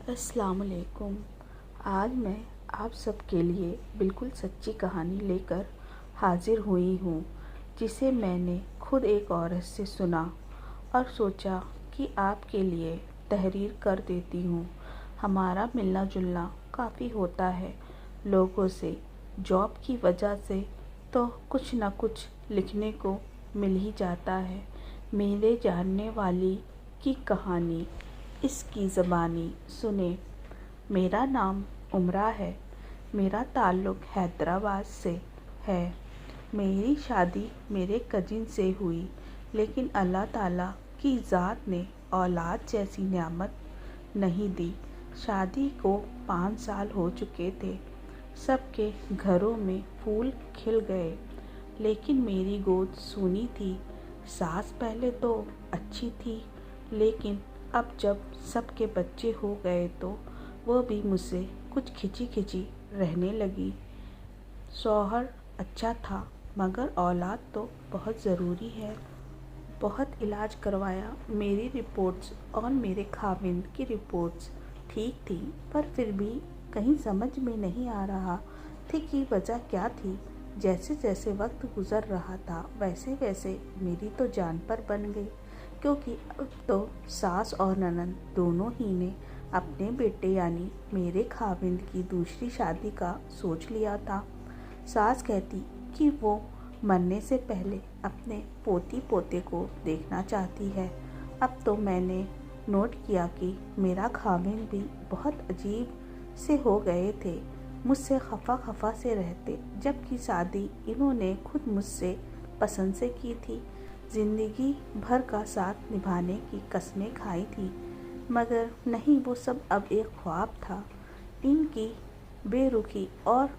अस्सलाम वालेकुम। आज मैं आप सबके लिए बिल्कुल सच्ची कहानी लेकर हाजिर हुई हूँ, जिसे मैंने खुद एक औरत से सुना और सोचा कि आपके लिए तहरीर कर देती हूँ। हमारा मिलना जुलना काफ़ी होता है लोगों से, जॉब की वजह से तो कुछ न कुछ लिखने को मिल ही जाता है। मेरे जानने वाली की कहानी, इसकी ज़बानी सुने। मेरा नाम उमरा है। मेरा ताल्लुक़ हैदराबाद से है। मेरी शादी मेरे कजिन से हुई, लेकिन अल्लाह ताला की ज़ात ने औलाद जैसी नेमत नहीं दी। शादी को 5 साल हो चुके थे। सबके घरों में फूल खिल गए, लेकिन मेरी गोद सूनी थी। सास पहले तो अच्छी थी, लेकिन अब जब सबके बच्चे हो गए तो वो भी मुझसे कुछ खिंची खिंची रहने लगी। शौहर अच्छा था, मगर औलाद तो बहुत ज़रूरी है। बहुत इलाज करवाया। मेरी रिपोर्ट्स और मेरे खाविंद की रिपोर्ट्स ठीक थी, पर फिर भी कहीं समझ में नहीं आ रहा थी कि वजह क्या थी। जैसे जैसे वक्त गुज़र रहा था, वैसे वैसे मेरी तो जान पर बन गई, क्योंकि अब तो सास और ननद दोनों ही ने अपने बेटे यानी मेरे खाविंद की दूसरी शादी का सोच लिया था। सास कहती कि वो मरने से पहले अपने पोती पोते को देखना चाहती है। अब तो मैंने नोट किया कि मेरा खाविंद भी बहुत अजीब से हो गए थे। मुझसे खफा खफा से रहते, जबकि शादी इन्होंने खुद मुझसे पसंद से की थी। ज़िंदगी भर का साथ निभाने की कस्में खाई थी, मगर नहीं, वो सब अब एक ख्वाब था। इनकी बेरुखी और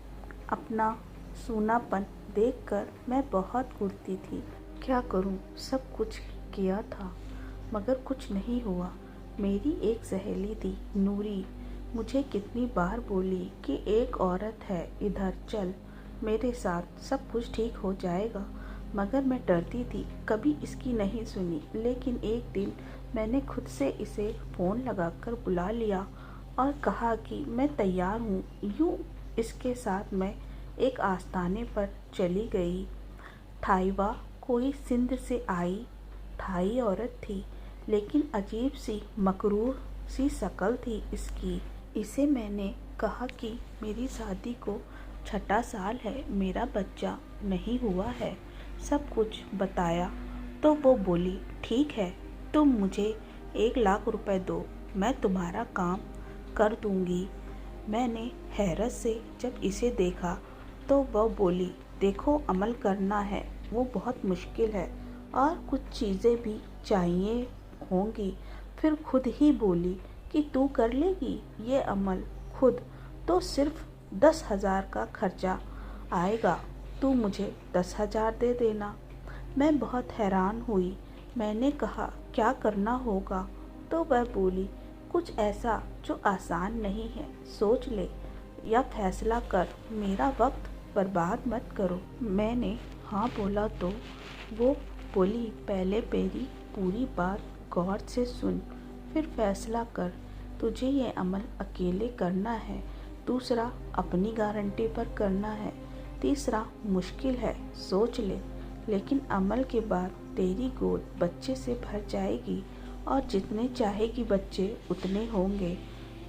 अपना सूनापन देखकर मैं बहुत घुटती थी। क्या करूं? सब कुछ किया था, मगर कुछ नहीं हुआ। मेरी एक सहेली थी, नूरी, मुझे कितनी बार बोली कि एक औरत है, इधर चल मेरे साथ, सब कुछ ठीक हो जाएगा, मगर मैं डरती थी, कभी इसकी नहीं सुनी। लेकिन एक दिन मैंने खुद से इसे फ़ोन लगाकर बुला लिया और कहा कि मैं तैयार हूँ। यूँ इसके साथ मैं एक आस्ताने पर चली गई। थाईवा कोई सिंध से आई थाई औरत थी, लेकिन अजीब सी मकरूर सी शक्ल थी इसकी। इसे मैंने कहा कि मेरी शादी को 6ठा साल है, मेरा बच्चा नहीं हुआ है, सब कुछ बताया तो वो बोली, ठीक है, तुम मुझे 1 लाख रुपए दो, मैं तुम्हारा काम कर दूंगी। मैंने हैरत से जब इसे देखा तो वह बोली, देखो, अमल करना है वो बहुत मुश्किल है और कुछ चीज़ें भी चाहिए होंगी। फिर खुद ही बोली कि तू कर लेगी ये अमल खुद, तो सिर्फ 10,000 का खर्चा आएगा, तू मुझे 10,000 दे देना। मैं बहुत हैरान हुई। मैंने कहा, क्या करना होगा? तो वह बोली, कुछ ऐसा जो आसान नहीं है, सोच ले या फैसला कर, मेरा वक्त बर्बाद मत करो। मैंने हाँ बोला तो वो बोली, पहले मेरी पूरी बात गौर से सुन, फिर फैसला कर। तुझे ये अमल अकेले करना है, दूसरा अपनी गारंटी पर करना है, तीसरा मुश्किल है, सोच ले, लेकिन अमल के बाद तेरी गोद बच्चे से भर जाएगी और जितने चाहेगी बच्चे उतने होंगे।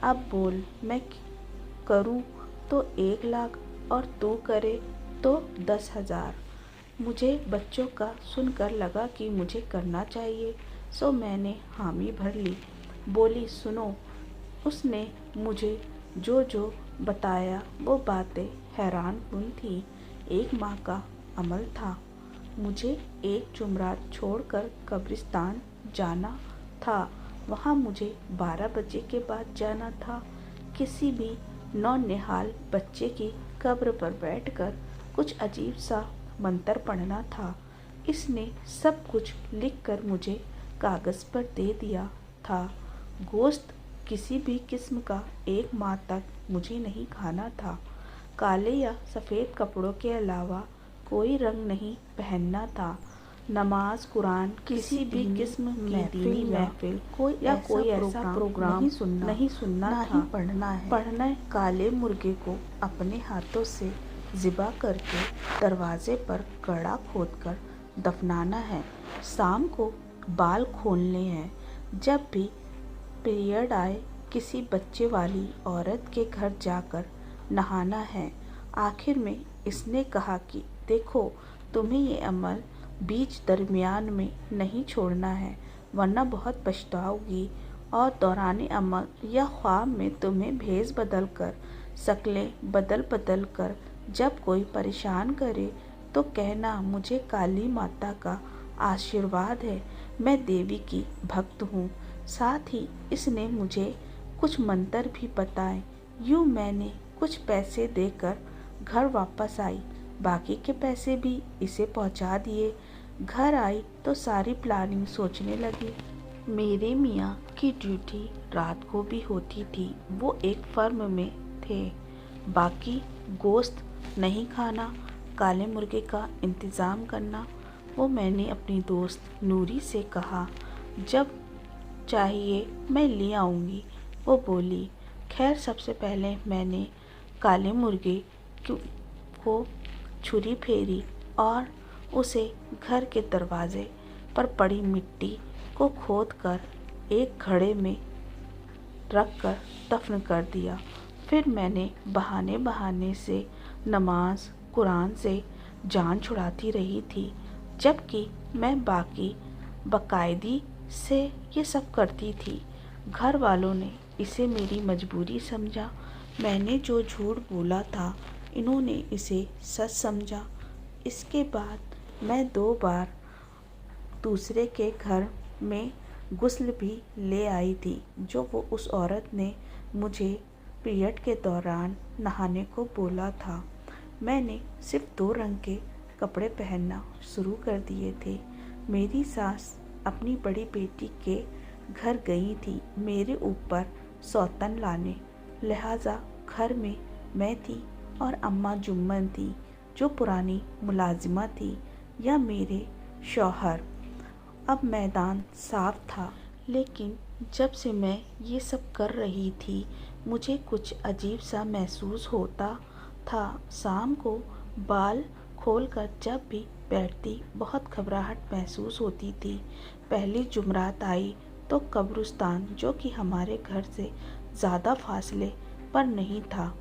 अब बोल, मैं करूं तो 1 लाख और तू करे तो 10,000। मुझे बच्चों का सुनकर लगा कि मुझे करना चाहिए, सो मैंने हामी भर ली। बोली, सुनो, उसने मुझे जो जो बताया वो बातें हैरान हुई थी। एक माह का अमल था। मुझे एक जुमरात छोड़कर कब्रिस्तान जाना था। वहाँ मुझे 12 बजे के बाद जाना था। किसी भी नौनिहाल बच्चे की कब्र पर बैठकर कुछ अजीब सा मंत्र पढ़ना था। इसने सब कुछ लिखकर मुझे कागज़ पर दे दिया था। गोश्त किसी भी किस्म का 1 माह तक मुझे नहीं खाना था। काले या सफ़ेद कपड़ों के अलावा कोई रंग नहीं पहनना था। नमाज कुरान किसी भी किस्म की दीनी महफिल कोई ऐसा प्रोग्राम नहीं सुनना था, पढ़ना है। काले मुर्गे को अपने हाथों से ज़िबा करके दरवाजे पर कड़ा खोदकर दफनाना है। शाम को बाल खोलने हैं। जब भी पीरियड आए किसी बच्चे वाली औरत के घर जाकर नहाना है। आखिर में इसने कहा कि देखो, तुम्हें ये अमल बीच दरमियान में नहीं छोड़ना है, वरना बहुत पछताओगी और दौरान अमल या ख्वाब में तुम्हें भेस बदल कर, शक्लें बदल बदल कर जब कोई परेशान करे तो कहना मुझे काली माता का आशीर्वाद है, मैं देवी की भक्त हूँ। साथ ही इसने मुझे कुछ मंत्र भी बताए। यूँ मैंने कुछ पैसे देकर घर वापस आई, बाकी के पैसे भी इसे पहुंचा दिए। घर आई तो सारी प्लानिंग सोचने लगी। मेरे मियाँ की ड्यूटी रात को भी होती थी। वो एक फर्म में थे। बाकी गोश्त नहीं खाना, काले मुर्गे का इंतज़ाम करना। वो मैंने अपनी दोस्त नूरी से कहा, जब चाहिए मैं ले आऊँगी। वो बोली। खैर, सबसे पहले मैंने काले मुर्गे को छुरी फेरी और उसे घर के दरवाजे पर पड़ी मिट्टी को खोदकर एक घड़े में रखकर दफन कर दिया। फिर मैंने बहाने बहाने से नमाज कुरान से जान छुड़ाती रही थी, जबकि मैं बाकी बाकायदी से ये सब करती थी। घर वालों ने इसे मेरी मजबूरी समझा। मैंने जो झूठ बोला था इन्होंने इसे सच समझा। इसके बाद मैं 2 बार दूसरे के घर में गुस्ल भी ले आई थी, जो वो उस औरत ने मुझे पीरियड के दौरान नहाने को बोला था। मैंने सिर्फ 2 रंग के कपड़े पहनना शुरू कर दिए थे। मेरी सास अपनी बड़ी बेटी के घर गई थी मेरे ऊपर सौतन लाने, लिहाजा घर में मैं थी और अम्मा जुम्मन थी, जो पुरानी मुलाजिमा थी, या मेरे शौहर। अब मैदान साफ था, लेकिन जब से मैं ये सब कर रही थी मुझे कुछ अजीब सा महसूस होता था। शाम को बाल खोलकर जब भी बैठती बहुत घबराहट महसूस होती थी। पहली जुमरात आई तो कब्रिस्तान, जो कि हमारे घर से ज़्यादा फासले पर नहीं था,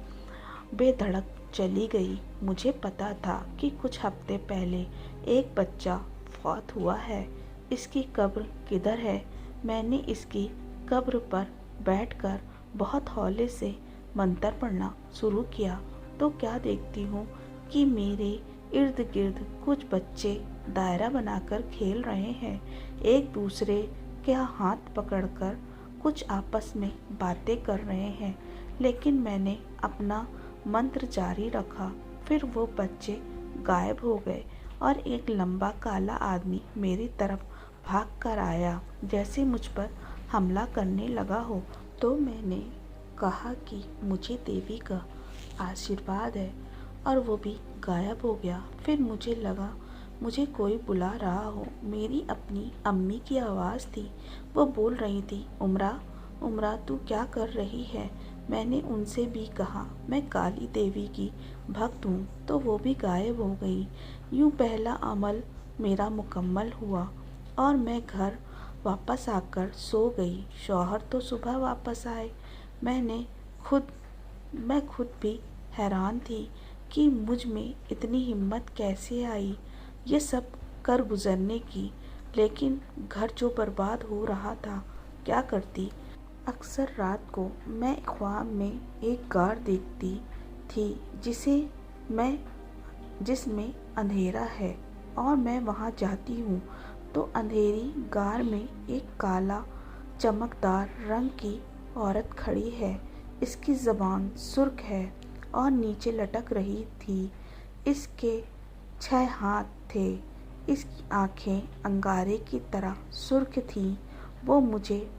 बेधड़क चली गई। मुझे पता था कि कुछ हफ्ते पहले एक बच्चा फौत हुआ है। इसकी कब्र किधर है? मैंने इसकी कब्र पर बैठकर बहुत हौले से मंत्र पढ़ना शुरू किया तो क्या देखती हूँ कि मेरे इर्द गिर्द कुछ बच्चे दायरा बनाकर खेल रहे हैं। एक दूसरे के हाथ पकड़कर कुछ आपस में बातें कर रहे हैं, लेकिन मैंने अपना मंत्र जारी रखा। फिर वो बच्चे गायब हो गए और एक लंबा काला आदमी मेरी तरफ भाग कर आया, जैसे मुझ पर हमला करने लगा हो। तो मैंने कहा कि मुझे देवी का आशीर्वाद है, और वो भी गायब हो गया। फिर मुझे लगा मुझे कोई बुला रहा हो। मेरी अपनी अम्मी की आवाज़ थी। वो बोल रही थी, उमरा उमरा तू क्या कर रही है? मैंने उनसे भी कहा मैं काली देवी की भक्त हूँ, तो वो भी गायब हो गई। यूँ पहला अमल मेरा मुकम्मल हुआ और मैं घर वापस आकर सो गई। शौहर तो सुबह वापस आए। मैं खुद भी हैरान थी कि मुझ में इतनी हिम्मत कैसे आई ये सब कर गुजरने की, लेकिन घर जो बर्बाद हो रहा था, क्या करती। अक्सर रात को मैं ख्वाब में एक गार देखती थी जिसमें अंधेरा है, और मैं वहां जाती हूँ तो अंधेरी गार में एक काला चमकदार रंग की औरत खड़ी है। इसकी ज़बान सुर्ख है और नीचे लटक रही थी। इसके 6 हाथ थे। इसकी आंखें अंगारे की तरह सुर्ख थीं। वो मुझे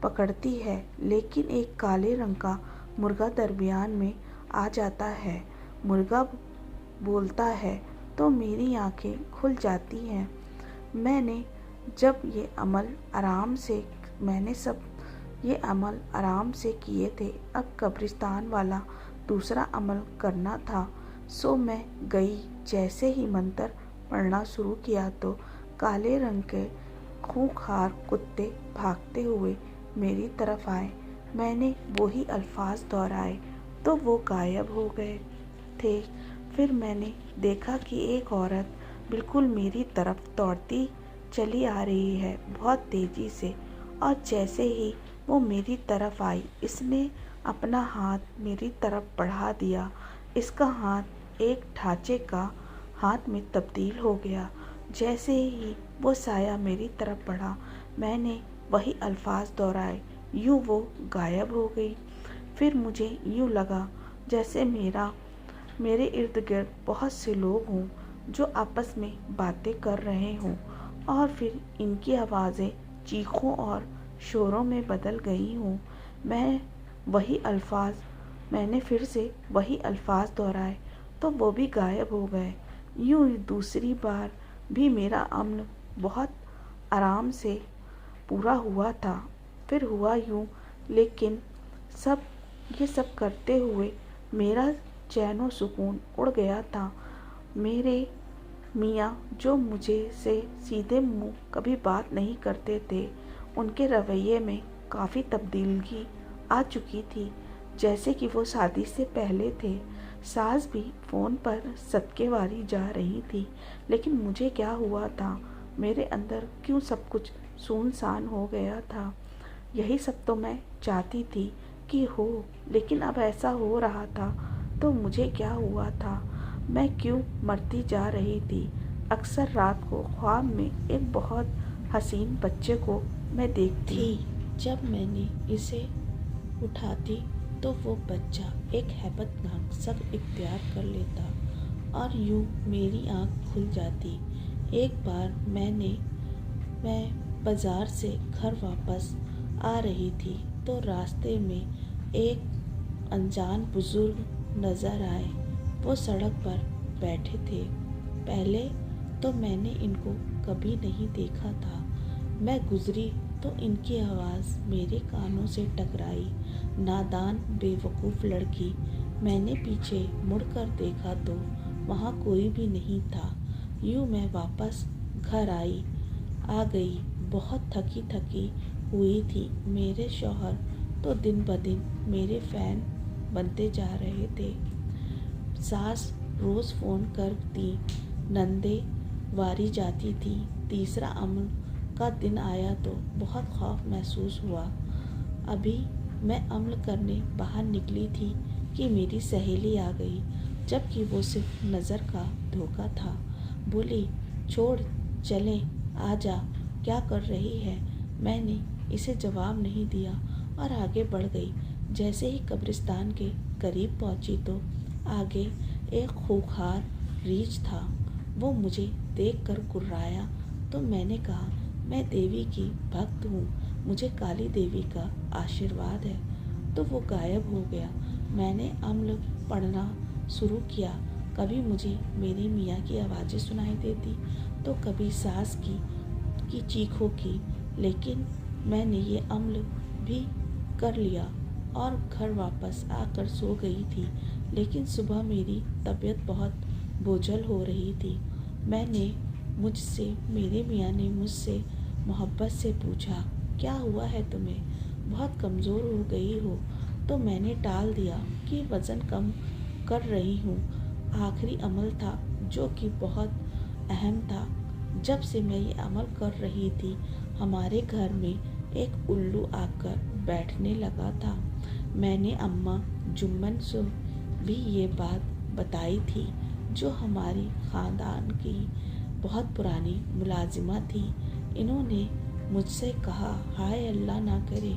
पकड़ती है, लेकिन एक काले रंग का मुर्गा दरमियान में आ जाता है। मुर्गा बोलता है, तो मेरी आंखें खुल जाती हैं। मैंने जब ये अमल आराम से मैंने सब ये अमल आराम से किए थे। अब कब्रिस्तान वाला दूसरा अमल करना था। सो मैं गई। जैसे ही मंत्र पढ़ना शुरू किया तो काले रंग के खूंखार कुत्ते भागते हुए मेरी तरफ आए। मैंने वही अल्फाज दोहराए तो वो गायब हो गए थे। फिर मैंने देखा कि एक औरत बिल्कुल मेरी तरफ दौड़ती चली आ रही है, बहुत तेजी से। और जैसे ही वो मेरी तरफ आई, इसने अपना हाथ मेरी तरफ बढ़ा दिया। इसका हाथ एक ढांचे का हाथ में तब्दील हो गया। जैसे ही वो साया मेरी तरफ बढ़ा, मैंने वही अल्फाज दोहराए, यूँ वो गायब हो गई। फिर मुझे यूँ लगा जैसे मेरे इर्द गिर्द बहुत से लोग हों जो आपस में बातें कर रहे हों। और फिर इनकी आवाज़ें चीखों और शोरों में बदल गई हों। मैंने फिर से वही अल्फाज दोहराए तो वो भी गायब हो गए। यूँ दूसरी बार भी मेरा अमल बहुत आराम से पूरा हुआ था। फिर हुआ यूँ, लेकिन ये सब करते हुए मेरा चैन सुकून उड़ गया था। मेरे मियाँ जो मुझे से सीधे मुंह कभी बात नहीं करते थे, उनके रवैये में काफ़ी तब्दीली आ चुकी थी, जैसे कि वो शादी से पहले थे। सास भी फ़ोन पर सदकेवारी जा रही थी, लेकिन मुझे क्या हुआ था? मेरे अंदर क्यों सब कुछ सुनसान हो गया था? यही सब तो मैं चाहती थी कि हो, लेकिन अब ऐसा हो रहा था तो मुझे क्या हुआ था? मैं क्यों मरती जा रही थी? अक्सर रात को ख्वाब में एक बहुत हसीन बच्चे को मैं देखती थी। जब मैंने इसे उठाती तो वो बच्चा एक हैबतनाक शक्ल इख्तियार कर लेता और यूँ मेरी आँख खुल जाती। एक बार मैं बाज़ार से घर वापस आ रही थी तो रास्ते में एक अनजान बुज़ुर्ग नज़र आए। वो सड़क पर बैठे थे। पहले तो मैंने इनको कभी नहीं देखा था। मैं गुज़री तो इनकी आवाज़ मेरे कानों से टकराई। नादान बेवकूफ़ लड़की। मैंने पीछे मुड़कर देखा तो वहाँ कोई भी नहीं था। यूँ मैं वापस घर आ गई। बहुत थकी हुई थी। मेरे शौहर तो दिन ब दिन मेरे फ़ैन बनते जा रहे थे। सास रोज़ फ़ोन करती, नंदें वारी जाती थी। तीसरा अमल का दिन आया तो बहुत खौफ महसूस हुआ। अभी मैं अमल करने बाहर निकली थी कि मेरी सहेली आ गई, जबकि वो सिर्फ नज़र का धोखा था। बोली, छोड़ चलें, आजा, क्या कर रही है? मैंने इसे जवाब नहीं दिया और आगे बढ़ गई। जैसे ही कब्रिस्तान के करीब पहुंची तो आगे एक खूंखार रीछ था। वो मुझे देखकर गुर्राया तो मैंने कहा, मैं देवी की भक्त हूँ, मुझे काली देवी का आशीर्वाद है। तो वो गायब हो गया। मैंने अम्ल पढ़ना शुरू किया। कभी मुझे मेरी मियाँ की आवाज़ें सुनाई देती तो कभी सास की चीखों की। लेकिन मैंने ये अम्ल भी कर लिया और घर वापस आकर सो गई थी। लेकिन सुबह मेरी तबीयत बहुत बोझल हो रही थी। मेरे मियाँ ने मुझसे मोहब्बत से पूछा, क्या हुआ है तुम्हें? बहुत कमज़ोर हो गई हो। तो मैंने टाल दिया कि वज़न कम कर रही हूँ। आखिरी अमल था जो कि बहुत अहम था। जब से मैं ये अमल कर रही थी, हमारे घर में एक उल्लू आकर बैठने लगा था। मैंने अम्मा जुम्मन से भी ये बात बताई थी, जो हमारी ख़ानदान की बहुत पुरानी मुलाजिमा थी। इन्होंने मुझसे कहा, हाय अल्लाह ना करे,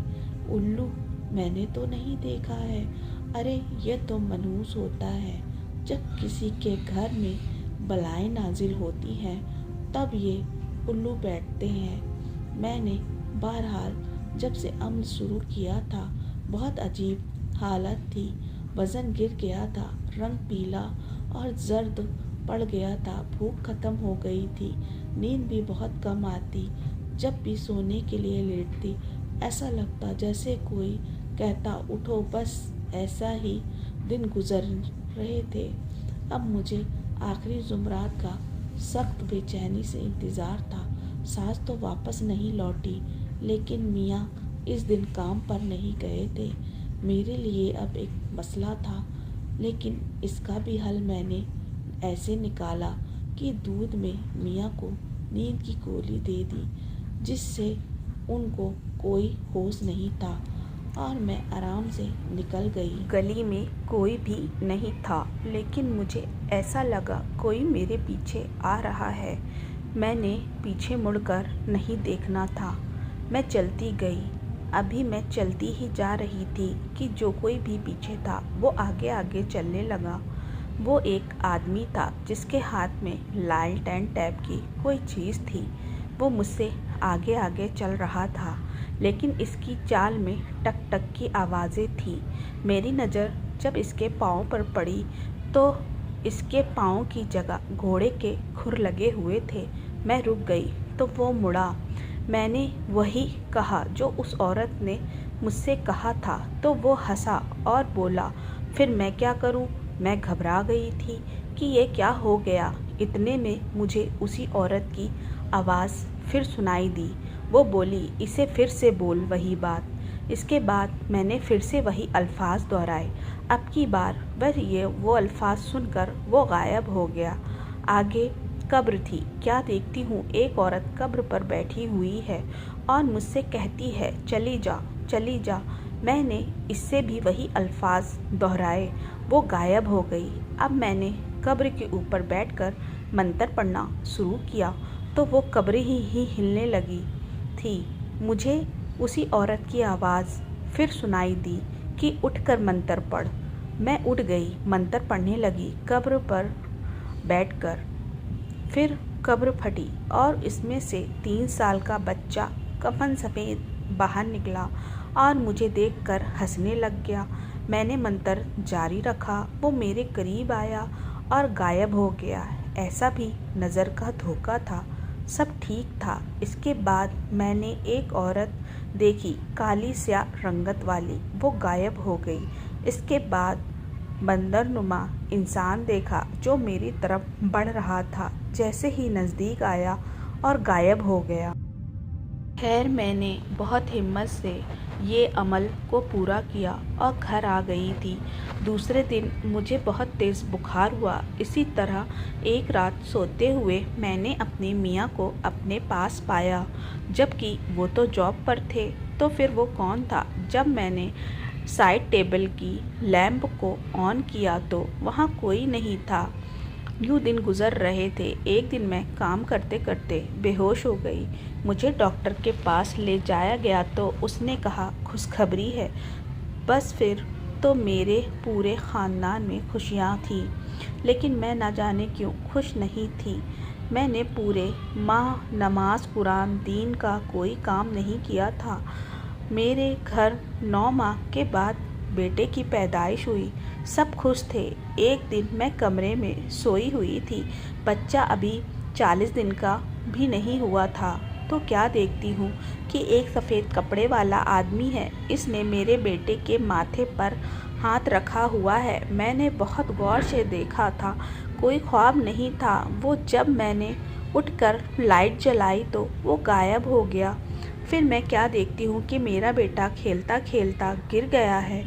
उल्लू मैंने तो नहीं देखा है। अरे ये तो मनहूस होता है। जब किसी के घर में बलाएं नाजिल होती हैं तब ये उल्लू बैठते हैं। मैंने बहरहाल जब से अमल शुरू किया था, बहुत अजीब हालत थी। वज़न गिर गया था, रंग पीला और जर्द पड़ गया था, भूख खत्म हो गई थी, नींद भी बहुत कम आती। जब भी सोने के लिए लेटती ऐसा लगता जैसे कोई कहता उठो, बस ऐसा ही दिन गुजर रहे थे। अब मुझे आखिरी जुमरात का सख्त बेचैनी से इंतज़ार था। सास तो वापस नहीं लौटी, लेकिन मियाँ इस दिन काम पर नहीं गए थे। मेरे लिए अब एक मसला था, लेकिन इसका भी हल मैंने ऐसे निकाला कि दूध में मियाँ को नींद की गोली दे दी, जिससे उनको कोई होश नहीं था और मैं आराम से निकल गई। गली में कोई भी नहीं था, लेकिन मुझे ऐसा लगा कोई मेरे पीछे आ रहा है। मैंने पीछे मुड़कर नहीं देखना था। मैं चलती गई। अभी मैं चलती ही जा रही थी कि जो कोई भी पीछे था वो आगे आगे चलने लगा। वो एक आदमी था जिसके हाथ में लालटेन टाइप की कोई चीज़ थी। वो मुझसे आगे आगे चल रहा था, लेकिन इसकी चाल में टक टक की आवाज़ें थी। मेरी नज़र जब इसके पाँव पर पड़ी तो इसके पाँव की जगह घोड़े के खुर लगे हुए थे। मैं रुक गई तो वो मुड़ा। मैंने वही कहा जो उस औरत ने मुझसे कहा था, तो वो हंसा और बोला, फिर मैं क्या करूं? मैं घबरा गई थी कि ये क्या हो गया। इतने में मुझे उसी औरत की आवाज़ फिर सुनाई दी। वो बोली, इसे फिर से बोल वही बात। इसके बाद मैंने फिर से वही अल्फाज दोहराए। अब की बार वो अल्फाज सुनकर वो गायब हो गया। आगे कब्र थी। क्या देखती हूँ, एक औरत कब्र पर बैठी हुई है और मुझसे कहती है, चली जा चली जा। मैंने इससे भी वही अल्फाज दोहराए। वो गायब हो गई। अब मैंने कब्र के ऊपर बैठकर मंतर पढ़ना शुरू किया तो वो कब्र ही हिलने लगी थी। मुझे उसी औरत की आवाज़ फिर सुनाई दी कि उठकर मंतर पढ़। मैं उठ गई, मंतर पढ़ने लगी कब्र पर बैठकर। फिर कब्र फटी और इसमें से 3 साल का बच्चा कफन समेत बाहर निकला और मुझे देखकर हंसने लग गया। मैंने मंतर जारी रखा। वो मेरे करीब आया और गायब हो गया। ऐसा भी नज़र का धोखा था। सब ठीक था। इसके बाद मैंने एक औरत देखी, काली स्याह रंगत वाली। वो गायब हो गई। इसके बाद बंदरनुमा इंसान देखा जो मेरी तरफ बढ़ रहा था। जैसे ही नज़दीक आया और गायब हो गया। खैर, मैंने बहुत हिम्मत से ये अमल को पूरा किया और घर आ गई थी। दूसरे दिन मुझे बहुत तेज़ बुखार हुआ। इसी तरह एक रात सोते हुए मैंने अपने मियाँ को अपने पास पाया, जबकि वो तो जॉब पर थे। तो फिर वो कौन था? जब मैंने साइड टेबल की लैंप को ऑन किया तो वहाँ कोई नहीं था। यूँ दिन गुजर रहे थे। एक दिन मैं काम करते करते बेहोश हो गई। मुझे डॉक्टर के पास ले जाया गया तो उसने कहा, खुशखबरी है। बस फिर तो मेरे पूरे ख़ानदान में खुशियाँ थीं, लेकिन मैं न जाने क्यों खुश नहीं थी। मैंने पूरे माह नमाज कुरान दीन का कोई काम नहीं किया था। मेरे घर 9 माह के बाद बेटे की पैदाइश हुई। सब खुश थे। एक दिन मैं कमरे में सोई हुई थी। बच्चा अभी 40 दिन का भी नहीं हुआ था, तो क्या देखती हूँ कि एक सफ़ेद कपड़े वाला आदमी है। इसने मेरे बेटे के माथे पर हाथ रखा हुआ है। मैंने बहुत गौर से देखा था, कोई ख्वाब नहीं था वो। जब मैंने उठकर लाइट जलाई तो वो गायब हो गया। फिर मैं क्या देखती हूँ कि मेरा बेटा खेलता खेलता गिर गया है।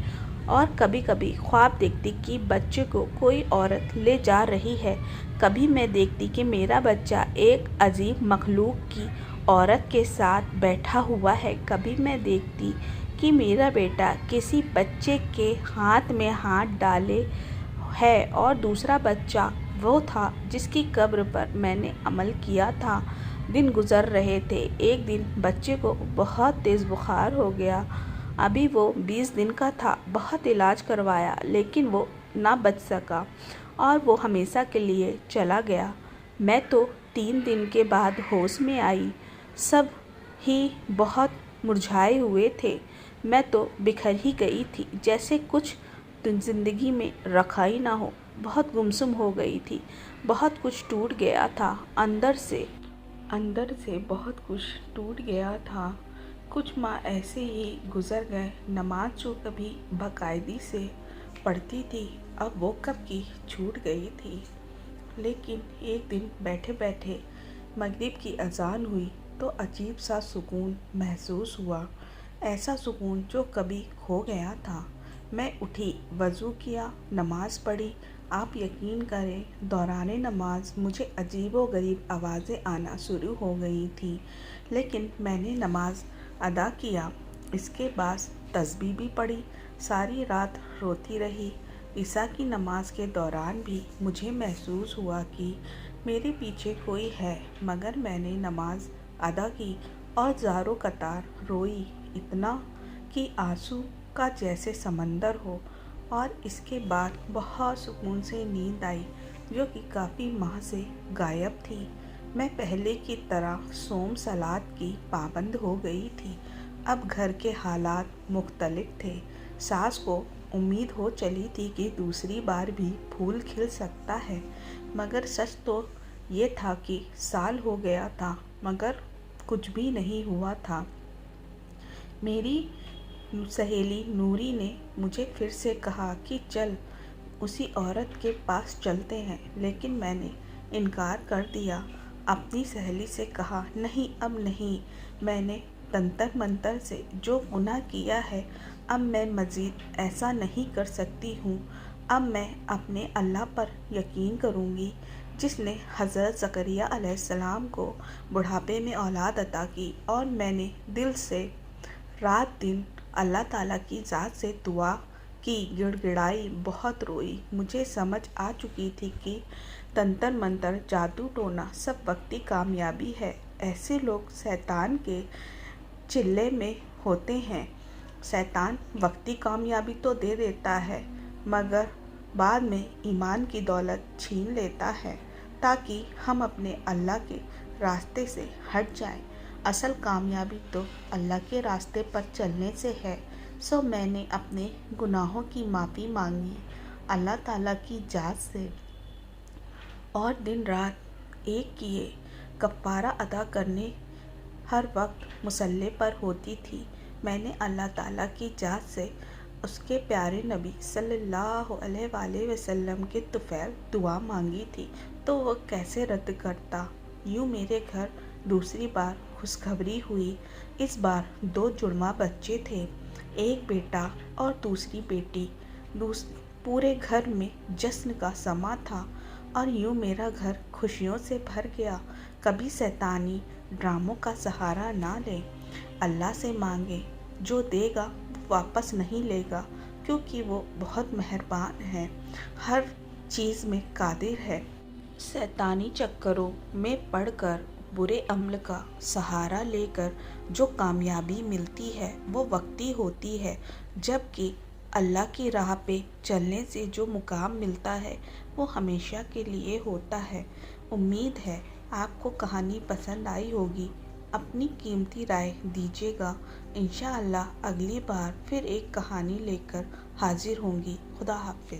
और कभी कभी ख्वाब देखती कि बच्चे को कोई औरत ले जा रही है। कभी मैं देखती कि मेरा बच्चा एक अजीब मखलूक की औरत के साथ बैठा हुआ है। कभी मैं देखती कि मेरा बेटा किसी बच्चे के हाथ में हाथ डाले है और दूसरा बच्चा वो था जिसकी कब्र पर मैंने अमल किया था। दिन गुजर रहे थे। एक दिन बच्चे को बहुत तेज़ बुखार हो गया। अभी वो 20 दिन का था। बहुत इलाज करवाया, लेकिन वो ना बच सका और वो हमेशा के लिए चला गया। मैं तो 3 दिन के बाद होश में आई। सब ही बहुत मुरझाए हुए थे। मैं तो बिखर ही गई थी, जैसे कुछ ज़िंदगी में रखा ही ना हो। बहुत गुमसुम हो गई थी। बहुत कुछ टूट गया था अंदर से बहुत कुछ टूट गया था। कुछ माह ऐसे ही गुजर गए। नमाज जो कभी बाकायदगी से पढ़ती थी, अब वो कब की छूट गई थी। लेकिन एक दिन बैठे बैठे मगरिब की अजान हुई तो अजीब सा सुकून महसूस हुआ, ऐसा सुकून जो कभी खो गया था। मैं उठी, वज़ू किया, नमाज पढ़ी। आप यकीन करें, दौरान नमाज मुझे अजीबोगरीब आवाज़ें आना शुरू हो गई थी, लेकिन मैंने नमाज अदा किया। इसके बाद तस्बीह भी पढ़ी। सारी रात रोती रही। ईसा की नमाज के दौरान भी मुझे महसूस हुआ कि मेरे पीछे कोई है, मगर मैंने नमाज अदा की और ज़ारो कतार रोई, इतना कि आंसू का जैसे समंदर हो। और इसके बाद बहुत सुकून से नींद आई, जो कि काफ़ी माह से गायब थी। मैं पहले की तरह सोम सलात की पाबंद हो गई थी। अब घर के हालात मुख्तलिफ थे। सास को उम्मीद हो चली थी कि दूसरी बार भी फूल खिल सकता है, मगर सच तो ये था कि साल हो गया था मगर कुछ भी नहीं हुआ था। मेरी सहेली नूरी ने मुझे फिर से कहा कि चल उसी औरत के पास चलते हैं, लेकिन मैंने इनकार कर दिया। अपनी सहेली से कहा, नहीं अब नहीं, मैंने तंतर मंतर से जो गुनाह किया है, अब मैं मज़ीद ऐसा नहीं कर सकती हूँ। अब मैं अपने अल्लाह पर यकीन करूँगी, जिसने हज़रत ज़करिया अलैहिस्सलाम को बुढ़ापे में औलाद अता की। और मैंने दिल से रात दिन अल्लाह ताला की ज़ात से दुआ की, गिड़गिड़ाई, बहुत रोई। मुझे समझ आ चुकी थी कि तंत्र मंत्र, जादू टोना सब वक्ती कामयाबी है। ऐसे लोग शैतान के चिल्ले में होते हैं। शैतान वक्ती कामयाबी तो दे देता है, मगर बाद में ईमान की दौलत छीन लेता है, ताकि हम अपने अल्लाह के रास्ते से हट जाएं। असल कामयाबी तो अल्लाह के रास्ते पर चलने से है। सो मैंने अपने गुनाहों की माफ़ी मांगी अल्लाह ताला की जात से, और दिन रात एक किए कफ़ारा अदा करने हर वक्त मुसल्ले पर होती थी। मैंने अल्लाह ताला की जात से उसके प्यारे नबी सल्लल्लाहु अलैहि वसल्लम के तुफ़ैल दुआ मांगी थी, तो वह कैसे रद्द करता। यूँ मेरे घर दूसरी बार खुशखबरी हुई। इस बार 2 जुड़वा बच्चे थे, एक बेटा और दूसरी बेटी। पूरे घर में जश्न का समा था और यूँ मेरा घर खुशियों से भर गया। कभी शैतानी ड्रामों का सहारा ना लें, अल्लाह से मांगे, जो देगा वो वापस नहीं लेगा, क्योंकि वो बहुत मेहरबान है, हर चीज़ में कादिर है। शैतानी चक्करों में पड़कर बुरे अमल का सहारा लेकर जो कामयाबी मिलती है वो वक्ती होती है, जबकि अल्लाह की राह पे चलने से जो मुकाम मिलता है वो हमेशा के लिए होता है। उम्मीद है आपको कहानी पसंद आई होगी। अपनी कीमती राय दीजिएगा। इंशाअल्लाह अगली बार फिर एक कहानी लेकर हाजिर होंगी। खुदा हाफिज़।